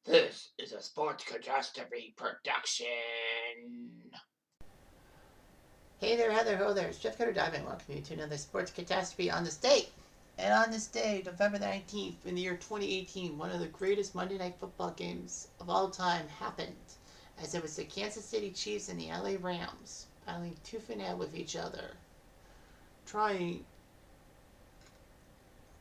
This is a Sports Catastrophe production. Hey there, Heather, ho there. It's Jeff Cutter Diving. Welcome you to another Sports Catastrophe on this day. And on this day, November 19th, in the year 2018, one of the greatest Monday Night Football games of all time happened, as it was the Kansas City Chiefs and the LA Rams battling tooth and nail with each other, trying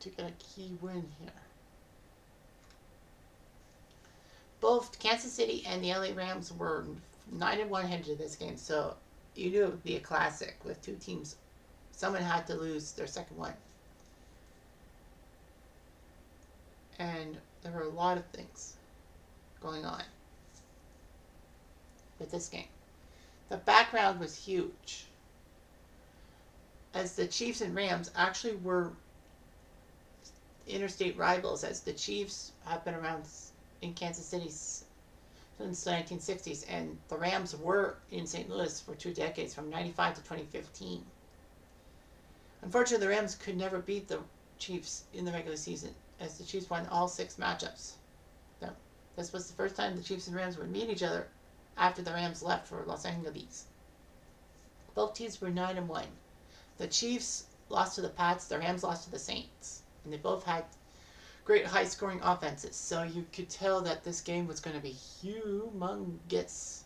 to get a key win here. Both Kansas City and the LA Rams were 9-1 headed to this game, so you knew it would be a classic with two teams. Someone had to lose their second one. And there were a lot of things going on with this game. The background was huge, as the Chiefs and Rams actually were interstate rivals, as the Chiefs have been around in Kansas City since the 1960s, and the Rams were in St. Louis for 2 decades, from 95 to 2015. Unfortunately, the Rams could never beat the Chiefs in the regular season, as the Chiefs won all 6 matchups. So, this was the first time the Chiefs and Rams would meet each other after the Rams left for Los Angeles. Both teams were 9-1. The Chiefs lost to the Pats, the Rams lost to the Saints, and they both had great high-scoring offenses, so you could tell that this game was going to be humongous.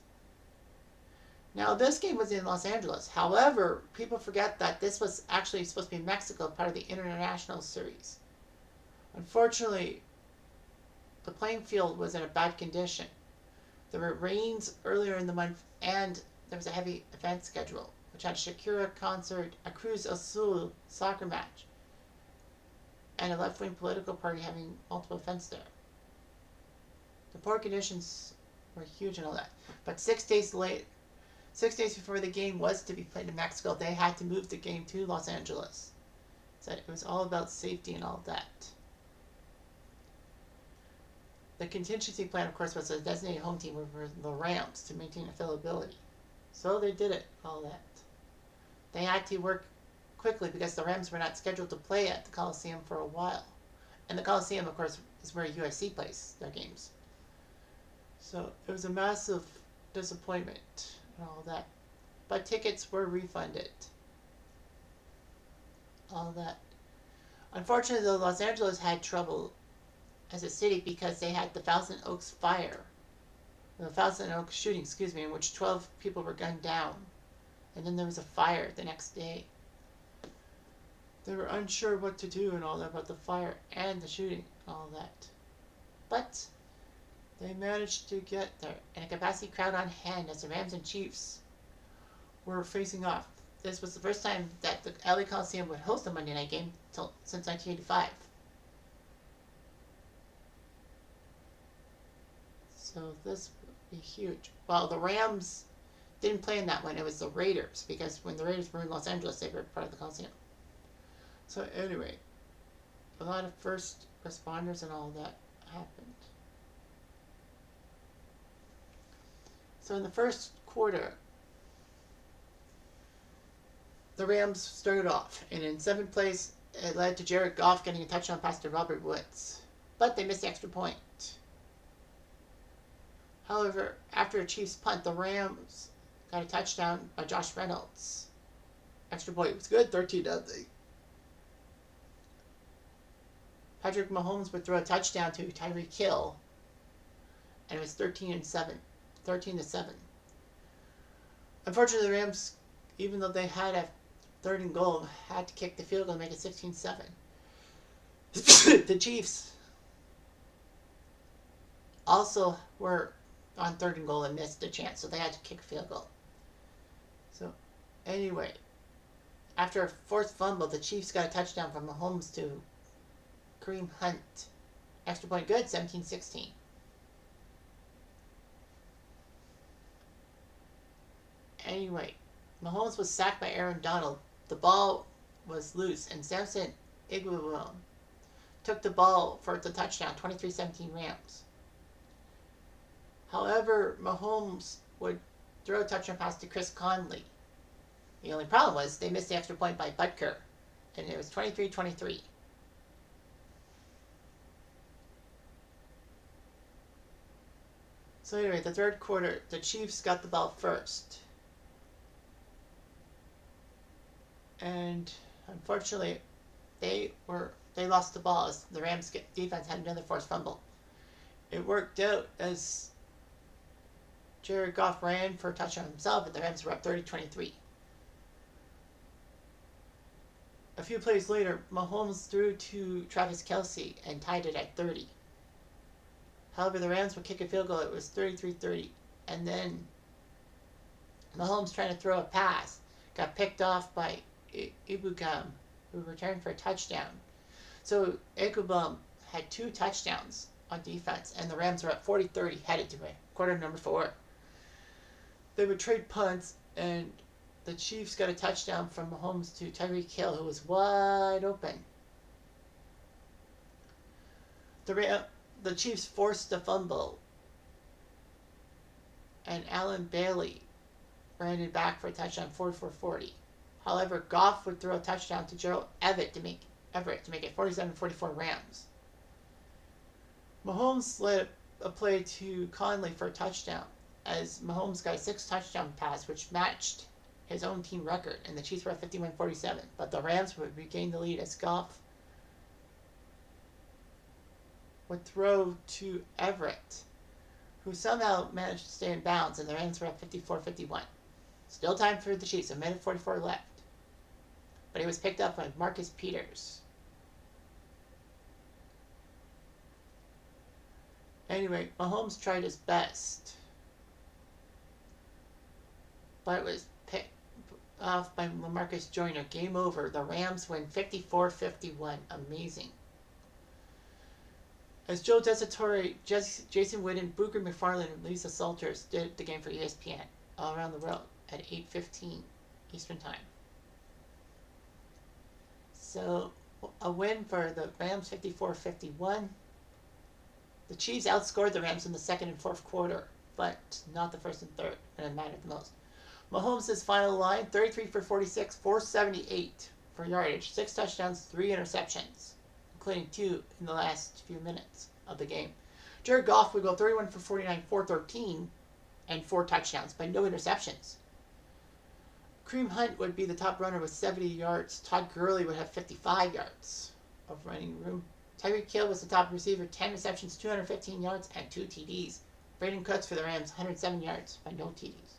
Now, this game was in Los Angeles. However, people forget that this was actually supposed to be Mexico, part of the International Series. Unfortunately, the playing field was in a bad condition. There were rains earlier in the month, and there was a heavy event schedule, which had a Shakira concert, a Cruz Azul soccer match, and a left-wing political party having multiple events there. The poor conditions were huge and all that. But 6 days before the game was to be played in Mexico, they had to move the game to Los Angeles. So it was all about safety and all that. The contingency plan, of course, was a designated home team for the Rams to maintain affiliability. So they did it, all that. They had to work quickly because the Rams were not scheduled to play at the Coliseum for a while. And the Coliseum, of course, is where UFC plays their games. So it was a massive disappointment and all that. But tickets were refunded. All that. Unfortunately, though, Los Angeles had trouble as a city because they had the Thousand Oaks fire. The Thousand Oaks shooting, in which 12 people were gunned down. And then there was a fire the next day. They were unsure what to do and all that about the fire and the shooting and all that. But they managed to get there, and a capacity crowd on hand as the Rams and Chiefs were facing off. This was the first time that the LA Coliseum would host a Monday night game since 1985. So this would be huge. Well, the Rams didn't play in that one. It was the Raiders, because when the Raiders were in Los Angeles, they were part of the Coliseum. So anyway, a lot of first responders and all that happened. So in the first quarter, the Rams started off, and in 7 plays, it led to Jared Goff getting a touchdown pass to Robert Woods. But they missed the extra point. However, after a Chiefs punt, the Rams got a touchdown by Josh Reynolds. Extra point was good, 13-0. Patrick Mahomes would throw a touchdown to Tyreek Hill, and it was 13-7. Unfortunately, the Rams, even though they had a 3rd and goal, had to kick the field goal and make it 16-7. The Chiefs also were on 3rd and goal and missed a chance, so they had to kick a field goal. So, anyway, after a 4th fumble, the Chiefs got a touchdown from Mahomes to Kareem Hunt. Extra point good, 17-16. Anyway, Mahomes was sacked by Aaron Donald. The ball was loose, and Samson Iguodala took the ball for the touchdown, 23-17 Rams. However, Mahomes would throw a touchdown pass to Chris Conley. The only problem was they missed the extra point by Butker, and it was 23-23. So anyway, the third quarter, the Chiefs got the ball first. And unfortunately, they lost the ball as the Rams defense had another forced fumble. It worked out as Jared Goff ran for a touchdown himself, and the Rams were up 30-23. A few plays later, Mahomes threw to Travis Kelce and tied it at 30. However, the Rams would kick a field goal. It was 33-30. And then Mahomes trying to throw a pass got picked off by Ibukam, who returned for a touchdown. So Ibukam had 2 touchdowns on defense, and the Rams were up 40-30, headed to quarter number 4. They would trade punts, and the Chiefs got a touchdown from Mahomes to Tyreek Hill, who was wide open. The Chiefs forced a fumble, and Alan Bailey ran it back for a touchdown, 44-40. However, Goff would throw a touchdown to Gerald Everett to make it 47-44 Rams. Mahomes led a play to Conley for a touchdown, as Mahomes got a 6 touchdown pass, which matched his own team record, and the Chiefs were at 51-47. But the Rams would regain the lead as Goff would throw to Everett, who somehow managed to stay in bounds, and the Rams were at 54-51. Still time for the Chiefs, a minute 44 left. But he was picked up by Marcus Peters. Anyway, Mahomes tried his best, but it was picked off by LaMarcus Joyner. Game over. The Rams win 54-51. Amazing. As Joe Desatore, Jason Witten, Booger McFarland, and Lisa Salters did the game for ESPN all around the world at 8:15 Eastern Time. So, a win for the Rams, 54-51. The Chiefs outscored the Rams in the second and fourth quarter, but not the first and third, and it mattered the most. Mahomes' final line, 33 for 46, 478 for yardage, 6 touchdowns, 3 interceptions, including 2 in the last few minutes of the game. Jared Goff would go 31 for 49, 413, and 4 touchdowns, but no interceptions. Kareem Hunt would be the top runner with 70 yards. Todd Gurley would have 55 yards of running room. Tyreek Hill was the top receiver, 10 receptions, 215 yards, and 2 TDs. Braden Cooks for the Rams, 107 yards, but no TDs.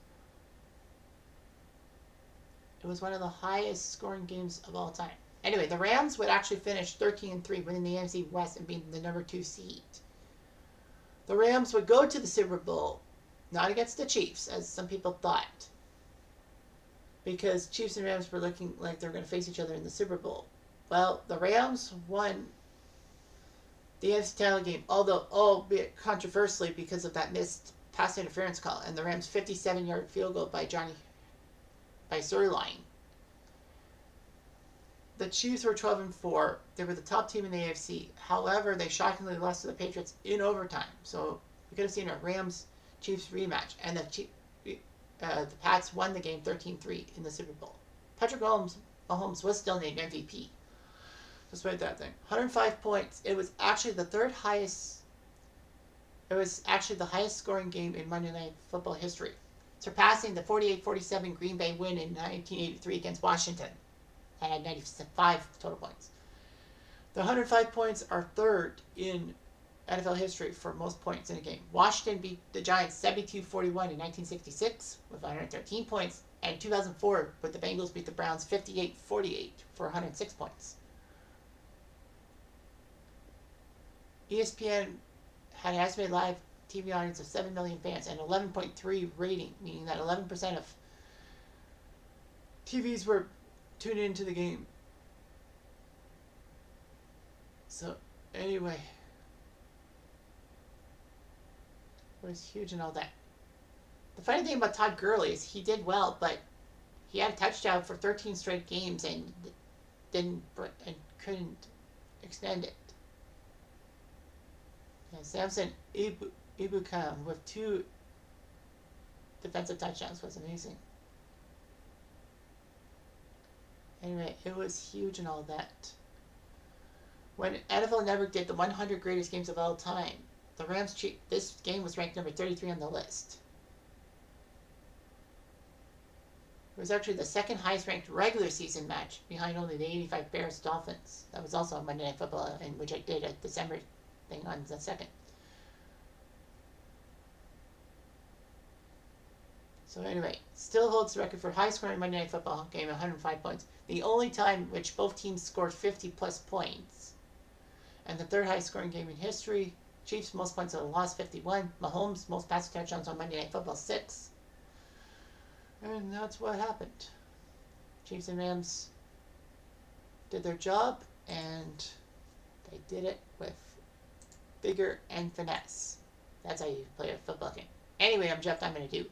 It was one of the highest scoring games of all time. Anyway, the Rams would actually finish 13-3, winning the NFC West and being the number 2 seed. The Rams would go to the Super Bowl, not against the Chiefs, as some people thought, because Chiefs and Rams were looking like they were going to face each other in the Super Bowl. Well, the Rams won the NFC title game, although albeit controversially because of that missed pass interference call and the Rams' 57-yard field goal by Zerline. The Chiefs were 12-4. They were the top team in the AFC. However, they shockingly lost to the Patriots in overtime. So we could have seen a Rams-Chiefs rematch, and the Pats won the game 13-3 in the Super Bowl. Patrick Mahomes was still named MVP. Despite that thing, 105 points. It was actually the third highest. It was actually the highest scoring game in Monday Night Football history, surpassing the 48-47 Green Bay win in 1983 against Washington. That had 95 total points. The 105 points are third in NFL history for most points in a game. Washington beat the Giants 72-41 in 1966 with 113 points, and 2004 with the Bengals beat the Browns 58-48 for 106 points. ESPN had an estimated live TV audience of 7 million fans and 11.3 rating, meaning that 11% of TVs were tuned into the game. So, anyway, it was huge and all that. The funny thing about Todd Gurley is he did well, but he had a touchdown for 13 straight games and couldn't extend it. Yeah, Samson Ibukam with 2 defensive touchdowns was amazing. Anyway, it was huge and all that. When NFL Network did the 100 greatest games of all time, The Rams this game was ranked number 33 on the list. It was actually the second highest ranked regular season match, behind only the 85 Bears Dolphins. That was also on Monday Night Football, in which I did a December thing on the 2nd. So anyway, still holds the record for high scoring Monday Night Football game, 105 points. The only time which both teams scored 50 plus points. And the third highest scoring game in history. Chiefs most points in a loss, 51. Mahomes most passing touchdowns on Monday Night Football, 6. And that's what happened. Chiefs and Rams did their job, and they did it with vigor and finesse. That's how you play a football game. Anyway, I'm Jeff. I'm going to do